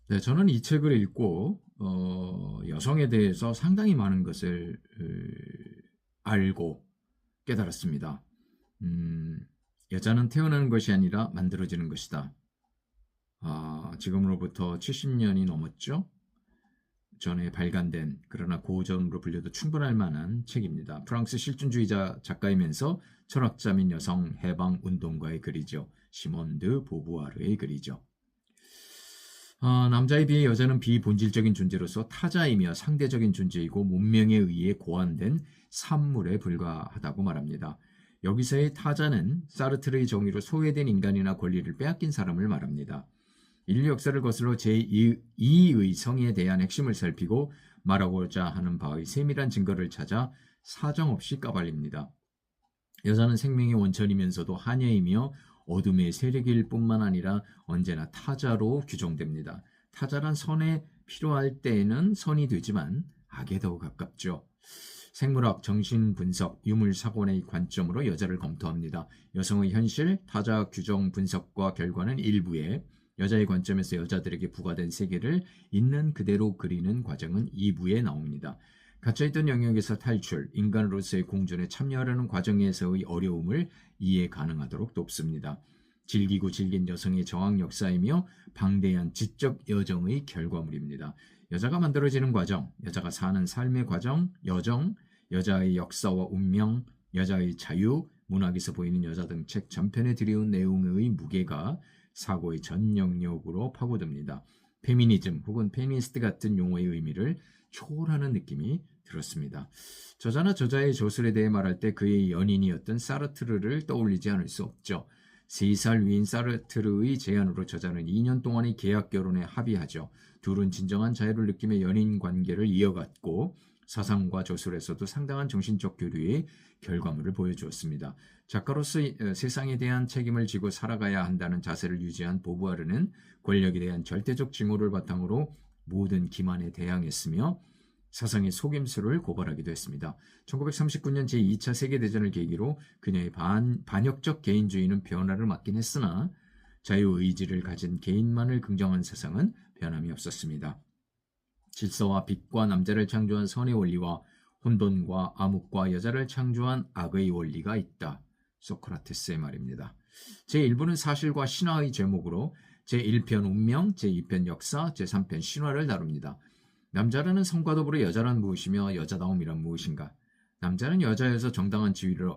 네, 저는 이 책을 읽고 여성에 대해서 상당히 많은 것을 알고 깨달았습니다. 음, 여자는 태어나는 것이 아니라 만들어지는 것이다. 지금으로부터 70년이 넘었죠. 전에 발간된 그러나 고전으로 불려도 충분할 만한 책입니다. 프랑스 실존주의자 작가이면서 철학자민 여성 해방 운동가의 글이죠. 시몬 드 보부아르의 글이죠. 남자에 비해 여자는 비본질적인 존재로서 타자이며 상대적인 존재이고 문명에 의해 고안된 산물에 불과하다고 말합니다. 여기서의 타자는 사르트르의 정의로 소외된 인간이나 권리를 빼앗긴 사람을 말합니다. 인류 역사를 거슬러 제2의 성에 대한 핵심을 살피고 말하고자 하는 바의 세밀한 증거를 찾아 사정없이 까발립니다. 여자는 생명의 원천이면서도 하녀이며 어둠의 세력일 뿐만 아니라 언제나 타자로 규정됩니다. 타자란 선에 필요할 때에는 선이 되지만 악에 더 가깝죠. 생물학, 정신분석, 유물사관의 관점으로 여자를 검토합니다. 여성의 현실, 타자 규정 분석과 결과는 1부에, 여자의 관점에서 여자들에게 부과된 세계를 있는 그대로 그리는 과정은 2부에 나옵니다. 갇혀있던 영역에서 탈출, 인간으로서의 공존에 참여하려는 과정에서의 어려움을 이해 가능하도록 돕습니다. 질기고 질긴 여성의 저항 역사이며 방대한 지적 여정의 결과물입니다. 여자가 만들어지는 과정, 여자가 사는 삶의 과정, 여정, 여자의 역사와 운명, 여자의 자유, 문학에서 보이는 여자 등 책 전편에 들여온 내용의 무게가 사고의 전 영역으로 파고듭니다. 페미니즘 혹은 페미니스트 같은 용어의 의미를 초월하는 느낌이 들었습니다. 저자나 저자의 저술에 대해 말할 때 그의 연인이었던 사르트르를 떠올리지 않을 수 없죠. 3살 위인 사르트르의 제안으로 저자는 2년 동안의 계약 결혼에 합의하죠. 둘은 진정한 자유를 느끼며 연인 관계를 이어갔고 사상과 저술에서도 상당한 정신적 교류의 결과물을 보여주었습니다. 작가로서 세상에 대한 책임을 지고 살아가야 한다는 자세를 유지한 보부아르는 권력에 대한 절대적 증오를 바탕으로 모든 기만에 대항했으며 사상의 속임수를 고발하기도 했습니다. 1939년 제2차 세계대전을 계기로 그녀의 반역적 개인주의는 변화를 맞긴 했으나 자유의지를 가진 개인만을 긍정한 세상은 변함이 없었습니다. 질서와 빛과 남자를 창조한 선의 원리와 혼돈과 암흑과 여자를 창조한 악의 원리가 있다. 소크라테스의 말입니다. 제1부는 사실과 신화의 제목으로 제1편 운명, 제2편 역사, 제3편 신화를 다룹니다. 남자라는 성과 더불어 여자란 무엇이며 여자다움이란 무엇인가? 남자는 여자여서 정당한 지위를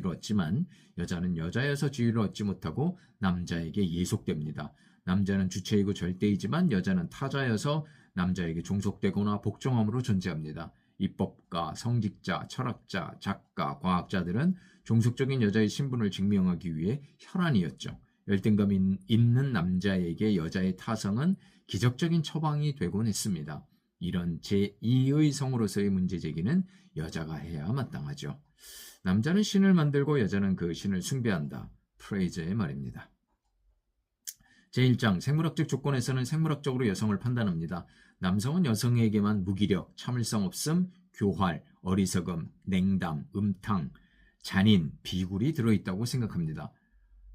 얻지만 여자는 여자여서 지위를 얻지 못하고 남자에게 예속됩니다. 남자는 주체이고 절대이지만 여자는 타자여서 남자에게 종속되거나 복종함으로 존재합니다. 입법가, 성직자, 철학자, 작가, 과학자들은 종속적인 여자의 신분을 증명하기 위해 혈안이었죠. 열등감 있는 남자에게 여자의 타성은 기적적인 처방이 되곤 했습니다. 이런 제2의 성으로서의 문제제기는 여자가 해야 마땅하죠. 남자는 신을 만들고 여자는 그 신을 숭배한다. 프레이저의 말입니다. 제1장 생물학적 조건에서는 생물학적으로 여성을 판단합니다. 남성은 여성에게만 무기력, 참을성 없음, 교활, 어리석음, 냉담, 음탕, 잔인, 비굴이 들어있다고 생각합니다.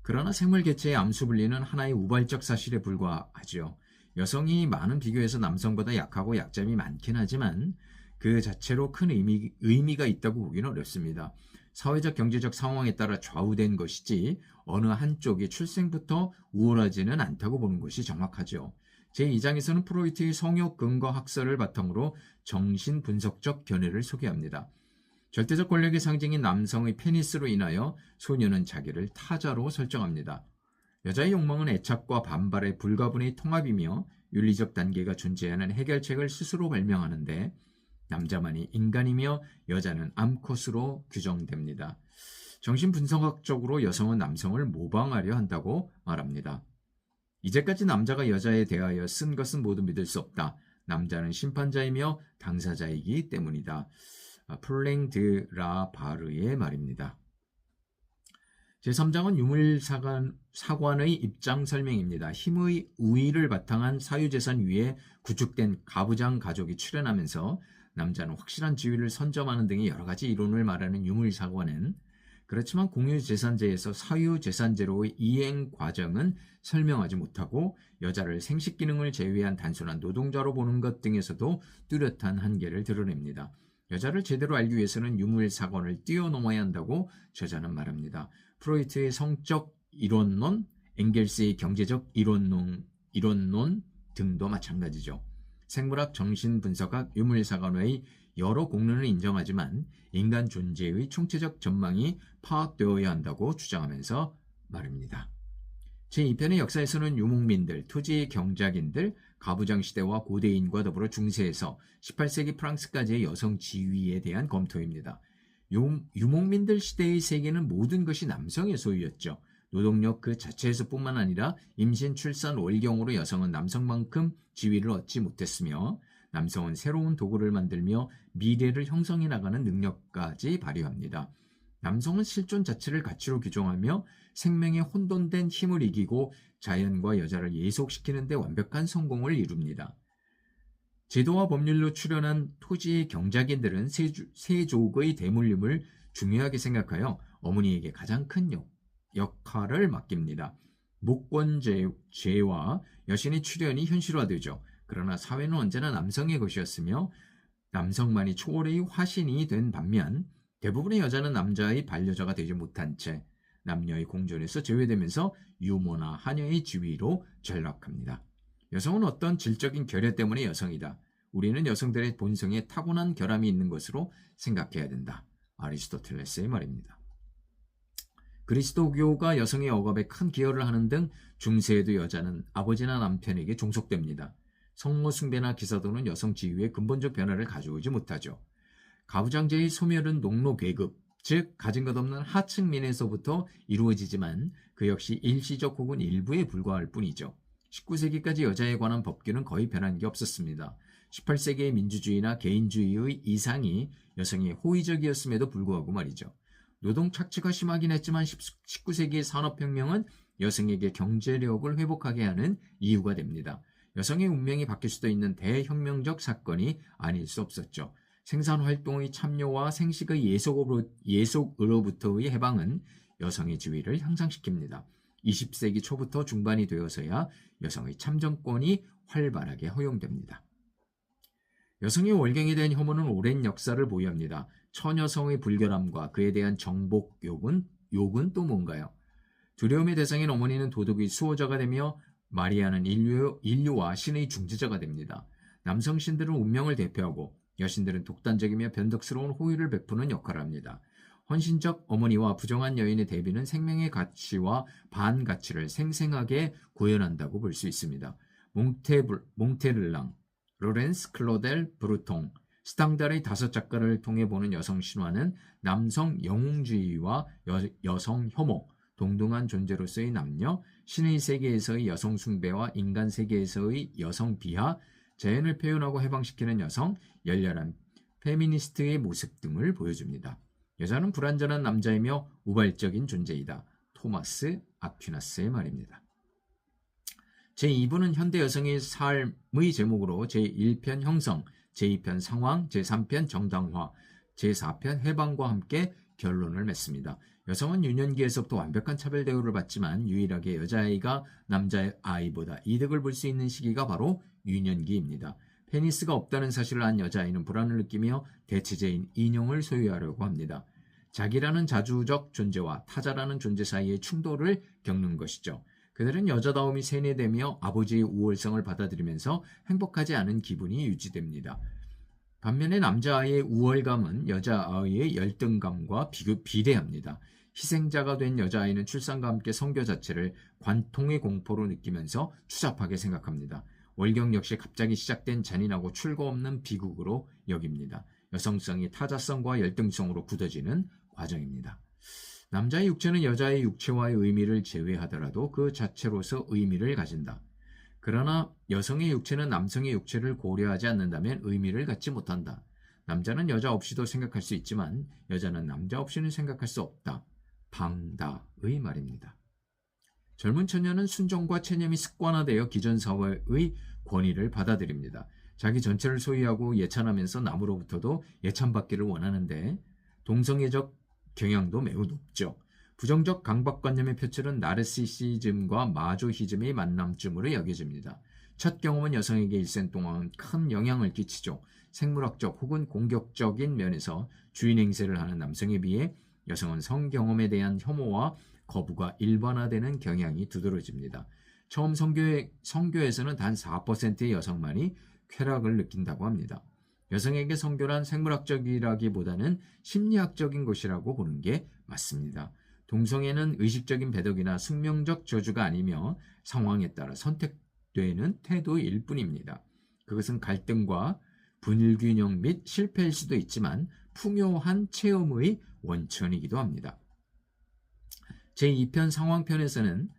그러나 생물 개체의 암수 분리는 하나의 우발적 사실에 불과하죠. 여성이 많은 비교에서 남성보다 약하고 약점이 많긴 하지만 그 자체로 큰 의미가 있다고 보기는 어렵습니다. 사회적 경제적 상황에 따라 좌우된 것이지 어느 한쪽이 출생부터 우월하지는 않다고 보는 것이 정확하죠. 제2장에서는 프로이트의 성욕 근거 학설을 바탕으로 정신분석적 견해를 소개합니다. 절대적 권력의 상징인 남성의 페니스로 인하여 소녀는 자기를 타자로 설정합니다. 여자의 욕망은 애착과 반발의 불가분의 통합이며 윤리적 단계가 존재하는 해결책을 스스로 발명하는데 남자만이 인간이며 여자는 암컷으로 규정됩니다. 정신분석학적으로 여성은 남성을 모방하려 한다고 말합니다. 이제까지 남자가 여자에 대하여 쓴 것은 모두 믿을 수 없다. 남자는 심판자이며 당사자이기 때문이다. 플랭 드 라 바르의 말입니다. 제3장은 유물사관의 입장 설명입니다. 힘의 우위를 바탕한 사유재산 위에 구축된 가부장 가족이 출현하면서 남자는 확실한 지위를 선점하는 등의 여러 가지 이론을 말하는 유물사관은 그렇지만 공유재산제에서 사유재산제로의 이행 과정은 설명하지 못하고 여자를 생식 기능을 제외한 단순한 노동자로 보는 것 등에서도 뚜렷한 한계를 드러냅니다. 여자를 제대로 알기 위해서는 유물사건을 뛰어넘어야 한다고 저자는 말합니다. 프로이트의 성적 이론론, 엥겔스의 경제적 이론론 등도 마찬가지죠. 생물학, 정신분석학, 유물사관 외의 여러 공론을 인정하지만 인간 존재의 총체적 전망이 파악되어야 한다고 주장하면서 말입니다. 제2편의 역사에서는 유목민들, 토지 경작인들, 가부장 시대와 고대인과 더불어 중세에서 18세기 프랑스까지의 여성 지위에 대한 검토입니다. 유목민들 시대의 세계는 모든 것이 남성의 소유였죠. 노동력 그 자체에서뿐만 아니라 임신, 출산, 월경으로 여성은 남성만큼 지위를 얻지 못했으며 남성은 새로운 도구를 만들며 미래를 형성해 나가는 능력까지 발휘합니다. 남성은 실존 자체를 가치로 규정하며 생명의 혼돈된 힘을 이기고 자연과 여자를 예속시키는 데 완벽한 성공을 이룹니다. 제도와 법률로 출현한 토지의 경작인들은 세족의 대물림을 중요하게 생각하여 어머니에게 가장 큰 역할을 맡깁니다. 목권제와 여신의 출현이 현실화되죠. 그러나 사회는 언제나 남성의 것이었으며 남성만이 초월의 화신이 된 반면 대부분의 여자는 남자의 반려자가 되지 못한 채 남녀의 공존에서 제외되면서 유모나 하녀의 지위로 전락합니다. 여성은 어떤 질적인 결여 때문에 여성이다. 우리는 여성들의 본성에 타고난 결함이 있는 것으로 생각해야 된다. 아리스토텔레스의 말입니다. 그리스도교가 여성의 억압에 큰 기여를 하는 등 중세에도 여자는 아버지나 남편에게 종속됩니다. 성모 숭배나 기사도는 여성 지위에 근본적 변화를 가져오지 못하죠. 가부장제의 소멸은 농노 계급, 즉 가진 것 없는 하층민에서부터 이루어지지만 그 역시 일시적 혹은 일부에 불과할 뿐이죠. 19세기까지 여자에 관한 법규는 거의 변한 게 없었습니다. 18세기의 민주주의나 개인주의의 이상이 여성의 호의적이었음에도 불구하고 말이죠. 노동 착취가 심하긴 했지만 19세기의 산업혁명은 여성에게 경제력을 회복하게 하는 이유가 됩니다. 여성의 운명이 바뀔 수도 있는 대혁명적 사건이 아닐 수 없었죠. 생산활동의 참여와 생식의 예속으로부터의 해방은 여성의 지위를 향상시킵니다. 20세기 초부터 중반이 되어서야 여성의 참정권이 활발하게 허용됩니다. 여성이 월경이 된 혐오는 오랜 역사를 보유합니다. 처녀성의 불결함과 그에 대한 정복 욕은 또 뭔가요? 두려움의 대상인 어머니는 도덕의 수호자가 되며 마리아는 인류와 신의 중재자가 됩니다. 남성 신들은 운명을 대표하고 여신들은 독단적이며 변덕스러운 호의를 베푸는 역할을 합니다. 헌신적 어머니와 부정한 여인의 대비는 생명의 가치와 반가치를 생생하게 구현한다고 볼 수 있습니다. 몽테르랑, 로렌스 클로델 브루통, 스탕달의 5작가를 통해 보는 여성 신화는 남성 영웅주의와 여성 혐오, 동등한 존재로서의 남녀, 신의 세계에서의 여성 숭배와 인간 세계에서의 여성 비하, 자연을 표현하고 해방시키는 여성, 열렬한 페미니스트의 모습 등을 보여줍니다. 여자는 불완전한 남자이며 우발적인 존재이다. 토마스 아퀴나스의 말입니다. 제2부는 현대 여성의 삶의 제목으로 제1편 형성, 제2편 상황, 제3편 정당화, 제4편 해방과 함께 결론을 맺습니다. 여성은 유년기에서부터 완벽한 차별 대우를 받지만 유일하게 여자아이가 남자아이보다 이득을 볼 수 있는 시기가 바로 유년기입니다. 페니스가 없다는 사실을 안 여자아이는 불안을 느끼며 대체제인 인형을 소유하려고 합니다. 자기라는 자주적 존재와 타자라는 존재 사이의 충돌을 겪는 것이죠. 그들은 여자다움이 세뇌되며 아버지의 우월성을 받아들이면서 행복하지 않은 기분이 유지됩니다. 반면에 남자아이의 우월감은 여자아이의 열등감과 비례합니다. 희생자가 된 여자아이는 출산과 함께 성교 자체를 관통의 공포로 느끼면서 추잡하게 생각합니다. 월경 역시 갑자기 시작된 잔인하고 출구 없는 비극으로 여깁니다. 여성성이 타자성과 열등성으로 굳어지는 과정입니다. 남자의 육체는 여자의 육체와의 의미를 제외하더라도 그 자체로서 의미를 가진다. 그러나 여성의 육체는 남성의 육체를 고려하지 않는다면 의미를 갖지 못한다. 남자는 여자 없이도 생각할 수 있지만 여자는 남자 없이는 생각할 수 없다. 방다의 말입니다. 젊은 처녀는 순종과 체념이 습관화되어 기존 사회의 권위를 받아들입니다. 자기 전체를 소유하고 예찬하면서 남으로부터도 예찬받기를 원하는데 동성애적 경향도 매우 높죠. 부정적 강박관념의 표출은 나르시시즘과 마조히즘의 만남쯤으로 여겨집니다. 첫 경험은 여성에게 일생 동안 큰 영향을 끼치죠. 생물학적 혹은 공격적인 면에서 주인 행세를 하는 남성에 비해 여성은 성경험에 대한 혐오와 거부가 일반화되는 경향이 두드러집니다. 처음 성교에서는 단 4%의 여성만이 쾌락을 느낀다고 합니다. 여성에게 성교란 생물학적이라기보다는 심리학적인 것이라고 보는 게 맞습니다. 동성애는 의식적인 배덕이나 숙명적 저주가 아니며 상황에 따라 선택되는 태도일 뿐입니다. 그것은 갈등과 불균형 및 실패일 수도 있지만 풍요한 체험의 원천이기도 합니다. 제2편 상황편에서는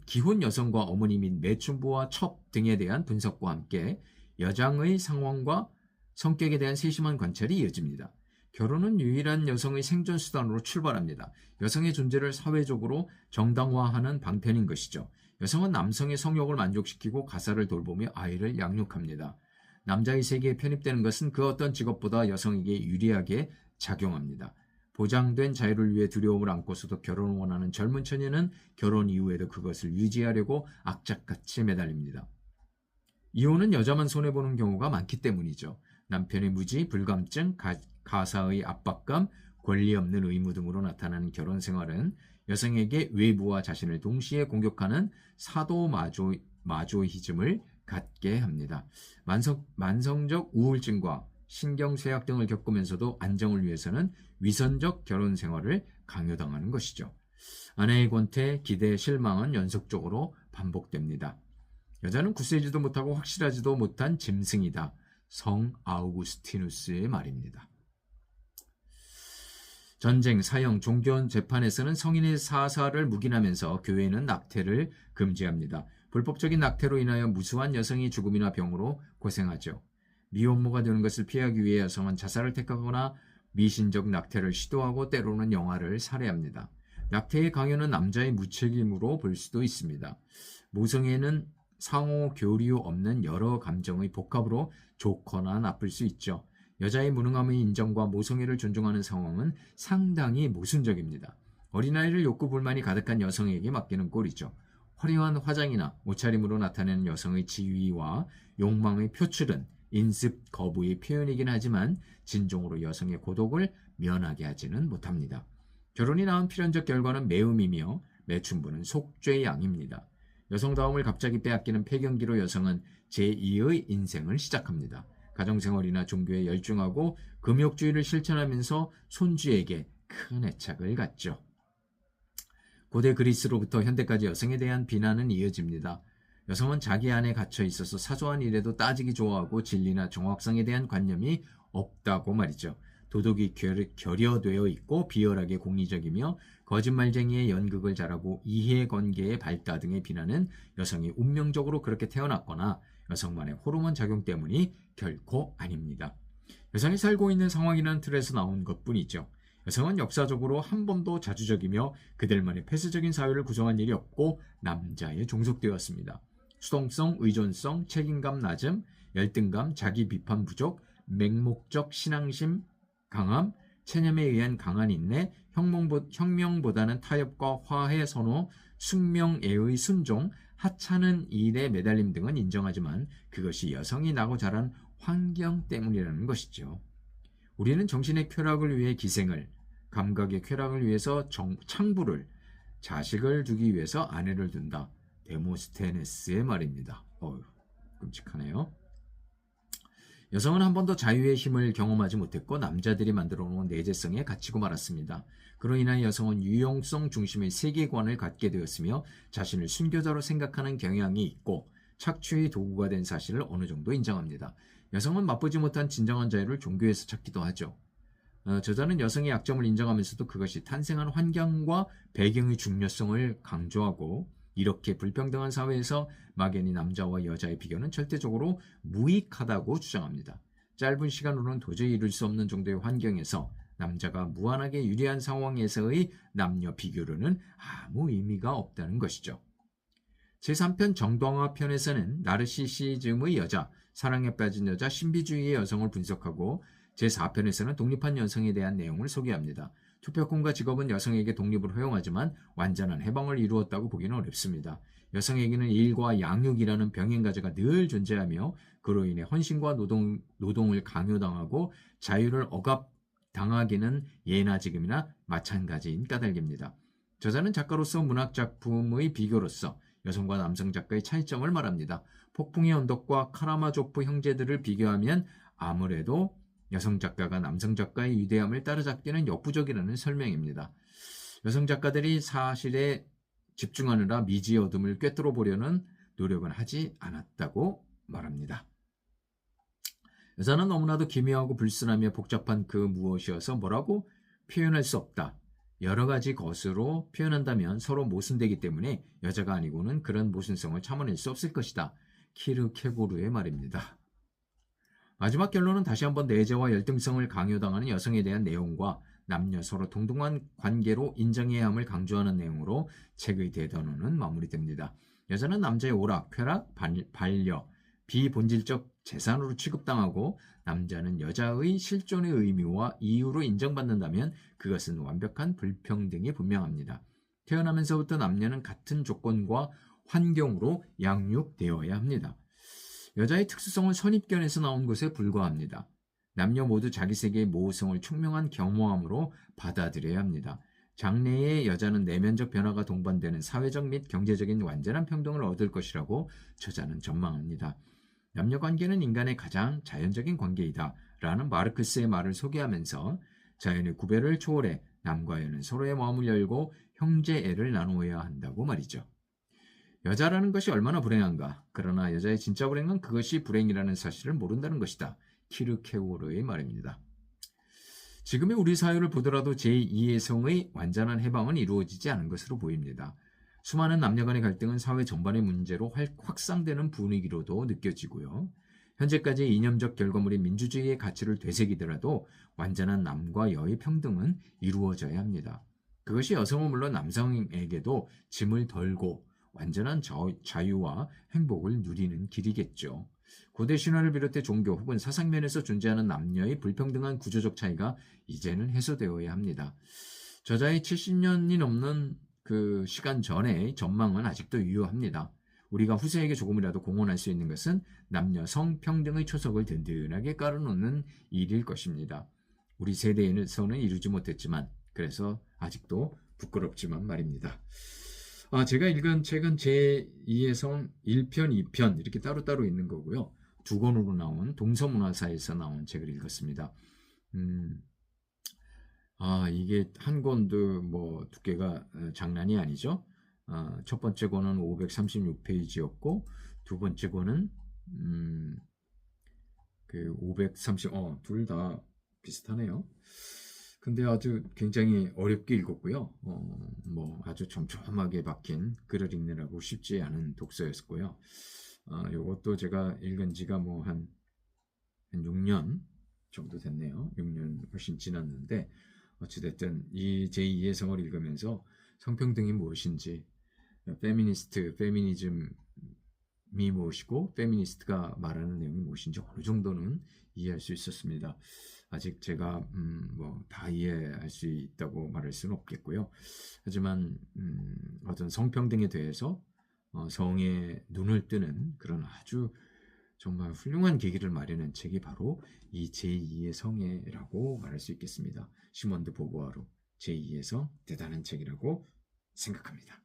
기혼 여성과 어머니 및 매춘부와 첩 등에 대한 분석과 함께 여장의 상황과 성격에 대한 세심한 관찰이 이어집니다. 결혼은 유일한 여성의 생존 수단으로 출발합니다. 여성의 존재를 사회적으로 정당화하는 방편인 것이죠. 여성은 남성의 성욕을 만족시키고 가사를 돌보며 아이를 양육합니다. 남자의 세계에 편입되는 것은 그 어떤 직업보다 여성에게 유리하게 작용합니다. 보장된 자유를 위해 두려움을 안고서도 결혼을 원하는 젊은 처녀는 결혼 이후에도 그것을 유지하려고 악착같이 매달립니다. 이혼은 여자만 손해보는 경우가 많기 때문이죠. 남편의 무지, 불감증, 가사의 압박감, 권리 없는 의무 등으로 나타나는 결혼 생활은 여성에게 외부와 자신을 동시에 공격하는 사도마조히즘을 갖게 합니다. 만성적 우울증과 신경쇠약 등을 겪으면서도 안정을 위해서는 위선적 결혼 생활을 강요당하는 것이죠. 아내의 권태, 기대, 실망은 연속적으로 반복됩니다. 여자는 굳세지도 못하고 확실하지도 못한 짐승이다. 성 아우구스티누스의 말입니다. 전쟁, 사형, 종교 재판에서는 성인의 사사를 묵인하면서 교회는 낙태를 금지합니다. 불법적인 낙태로 인하여 무수한 여성이 죽음이나 병으로 고생하죠. 미혼모가 되는 것을 피하기 위해 여성은 자살을 택하거나 미신적 낙태를 시도하고 때로는 영아를 살해합니다. 낙태의 강요는 남자의 무책임으로 볼 수도 있습니다. 모성애는 상호 교류 없는 여러 감정의 복합으로 좋거나 나쁠 수 있죠. 여자의 무능함의 인정과 모성애를 존중하는 상황은 상당히 모순적입니다. 어린아이를 욕구 불만이 가득한 여성에게 맡기는 꼴이죠. 화려한 화장이나 옷차림으로 나타내는 여성의 지위와 욕망의 표출은 인습 거부의 표현이긴 하지만 진정으로 여성의 고독을 면하게 하지는 못합니다. 결혼이 낳은 필연적 결과는 매음이며 매춘부는 속죄의 양입니다. 여성다움을 갑자기 빼앗기는 폐경기로 여성은 제2의 인생을 시작합니다. 가정생활이나 종교에 열중하고 금욕주의를 실천하면서 손주에게 큰 애착을 갖죠. 고대 그리스로부터 현대까지 여성에 대한 비난은 이어집니다. 여성은 자기 안에 갇혀 있어서 사소한 일에도 따지기 좋아하고 진리나 정확성에 대한 관념이 없다고 말이죠. 도덕이 결여되어 있고 비열하게 공의적이며 거짓말쟁이의 연극을 잘하고 이해관계의 발달 등의 비난은 여성이 운명적으로 그렇게 태어났거나 여성만의 호르몬 작용 때문이 결코 아닙니다. 여성이 살고 있는 상황이라는 틀에서 나온 것뿐이죠. 여성은 역사적으로 한 번도 자주적이며 그들만의 폐쇄적인 사회를 구성한 일이 없고 남자에 종속되었습니다. 수동성, 의존성, 책임감 낮음, 열등감, 자기 비판 부족, 맹목적 신앙심 강함, 체념에 의한 강한 인내, 혁명보다는 타협과 화해 선호, 숙명애의 순종, 하찮은 일에 매달림 등은 인정하지만 그것이 여성이 나고 자란 환경 때문이라는 것이죠. 우리는 정신의 쾌락을 위해 기생을, 감각의 쾌락을 위해서 창부를, 자식을 두기 위해서 아내를 둔다. 데모스테네스의 말입니다. 끔찍하네요. 여성은 한 번도 자유의 힘을 경험하지 못했고 남자들이 만들어 놓은 내재성에 갇히고 말았습니다. 그로 인하여 여성은 유용성 중심의 세계관을 갖게 되었으며 자신을 순교자로 생각하는 경향이 있고 착취의 도구가 된 사실을 어느 정도 인정합니다. 여성은 맛보지 못한 진정한 자유를 종교에서 찾기도 하죠. 저자는 여성의 약점을 인정하면서도 그것이 탄생한 환경과 배경의 중요성을 강조하고 이렇게 불평등한 사회에서 막연히 남자와 여자의 비교는 절대적으로 무익하다고 주장합니다. 짧은 시간으로는 도저히 이룰 수 없는 정도의 환경에서 남자가 무한하게 유리한 상황에서의 남녀 비교로는 아무 의미가 없다는 것이죠. 제3편 정당화 편에서는 나르시시즘의 여자, 사랑에 빠진 여자, 신비주의의 여성을 분석하고 제4편에서는 독립한 여성에 대한 내용을 소개합니다. 투표권과 직업은 여성에게 독립을 허용하지만 완전한 해방을 이루었다고 보기는 어렵습니다. 여성에게는 일과 양육이라는 병행과제가 늘 존재하며 그로 인해 헌신과 노동을 강요당하고 자유를 억압당하기는 예나 지금이나 마찬가지인 까닭입니다. 저자는 작가로서 문학작품의 비교로서 여성과 남성 작가의 차이점을 말합니다. 폭풍의 언덕과 카라마조프 형제들을 비교하면 아무래도 여성 작가가 남성 작가의 위대함을 따라잡기는 역부족이라는 설명입니다. 여성 작가들이 사실에 집중하느라 미지의 어둠을 꿰뚫어 보려는 노력은 하지 않았다고 말합니다. 여자는 너무나도 기묘하고 불순하며 복잡한 그 무엇이어서 뭐라고 표현할 수 없다. 여러 가지 것으로 표현한다면 서로 모순되기 때문에 여자가 아니고는 그런 모순성을 참아낼 수 없을 것이다. 키르케고르의 말입니다. 마지막 결론은 다시 한번 내재와 열등성을 강요당하는 여성에 대한 내용과 남녀 서로 동등한 관계로 인정해야 함을 강조하는 내용으로 책의 대단원은 마무리됩니다. 여자는 남자의 오락, 쾌락, 반려, 비본질적 재산으로 취급당하고 남자는 여자의 실존의 의미와 이유로 인정받는다면 그것은 완벽한 불평등이 분명합니다. 태어나면서부터 남녀는 같은 조건과 환경으로 양육되어야 합니다. 여자의 특수성은 선입견에서 나온 것에 불과합니다. 남녀 모두 자기 세계의 모호성을 총명한 겸허함으로 받아들여야 합니다. 장래의 여자는 내면적 변화가 동반되는 사회적 및 경제적인 완전한 평등을 얻을 것이라고 저자는 전망합니다. 남녀관계는 인간의 가장 자연적인 관계이다 라는 마르크스의 말을 소개하면서 자연의 구별을 초월해 남과 여는 서로의 마음을 열고 형제애를 나누어야 한다고 말이죠. 여자라는 것이 얼마나 불행한가. 그러나 여자의 진짜 불행은 그것이 불행이라는 사실을 모른다는 것이다. 키르케고르의 말입니다. 지금의 우리 사회를 보더라도 제2의 성의 완전한 해방은 이루어지지 않은 것으로 보입니다. 수많은 남녀 간의 갈등은 사회 전반의 문제로 확산되는 분위기로도 느껴지고요. 현재까지의 이념적 결과물인 민주주의의 가치를 되새기더라도 완전한 남과 여의 평등은 이루어져야 합니다. 그것이 여성은 물론 남성에게도 짐을 덜고 완전한 자유와 행복을 누리는 길이겠죠. 고대 신화를 비롯해 종교 혹은 사상면에서 존재하는 남녀의 불평등한 구조적 차이가 이제는 해소되어야 합니다. 저자의 70년이 넘는 그 시간 전의 전망은 아직도 유효합니다. 우리가 후세에게 조금이라도 공헌할 수 있는 것은 남녀 성평등의 초석을 든든하게 깔아놓는 일일 것입니다. 우리 세대에서는 이루지 못했지만 그래서 아직도 부끄럽지만 말입니다. 제가 읽은 책은 제2의 성 1편, 2편 이렇게 따로따로 있는 거고요. 두 권으로 나온 동서문화사에서 나온 책을 읽었습니다. 이게 한 권도 뭐 두께가 장난이 아니죠. 첫 번째 권은 536페이지였고 두 번째 권은 그 530, 둘 다 비슷하네요. 근데 아주 굉장히 어렵게 읽었고요. 뭐 아주 촘촘하게 박힌 글을 읽느라고 쉽지 않은 독서였고요. 요것도 제가 읽은 지가 뭐 한 6년 정도 됐네요. 6년 훨씬 지났는데 어찌됐든 이 제2의 성을 읽으면서 성평등이 무엇인지, 페미니즘이 무엇이고 페미니스트가 말하는 내용이 무엇인지 어느 정도는 이해할 수 있었습니다. 아직 제가 뭐 다 이해할 수 있다고 말할 수는 없겠고요. 하지만 어떤 성평등에 대해서 성에 눈을 뜨는 그런 아주 정말 훌륭한 계기를 마련한 책이 바로 이 제2의 성애라고 말할 수 있겠습니다. 시몬드 보부아르 제2의 성 대단한 책이라고 생각합니다.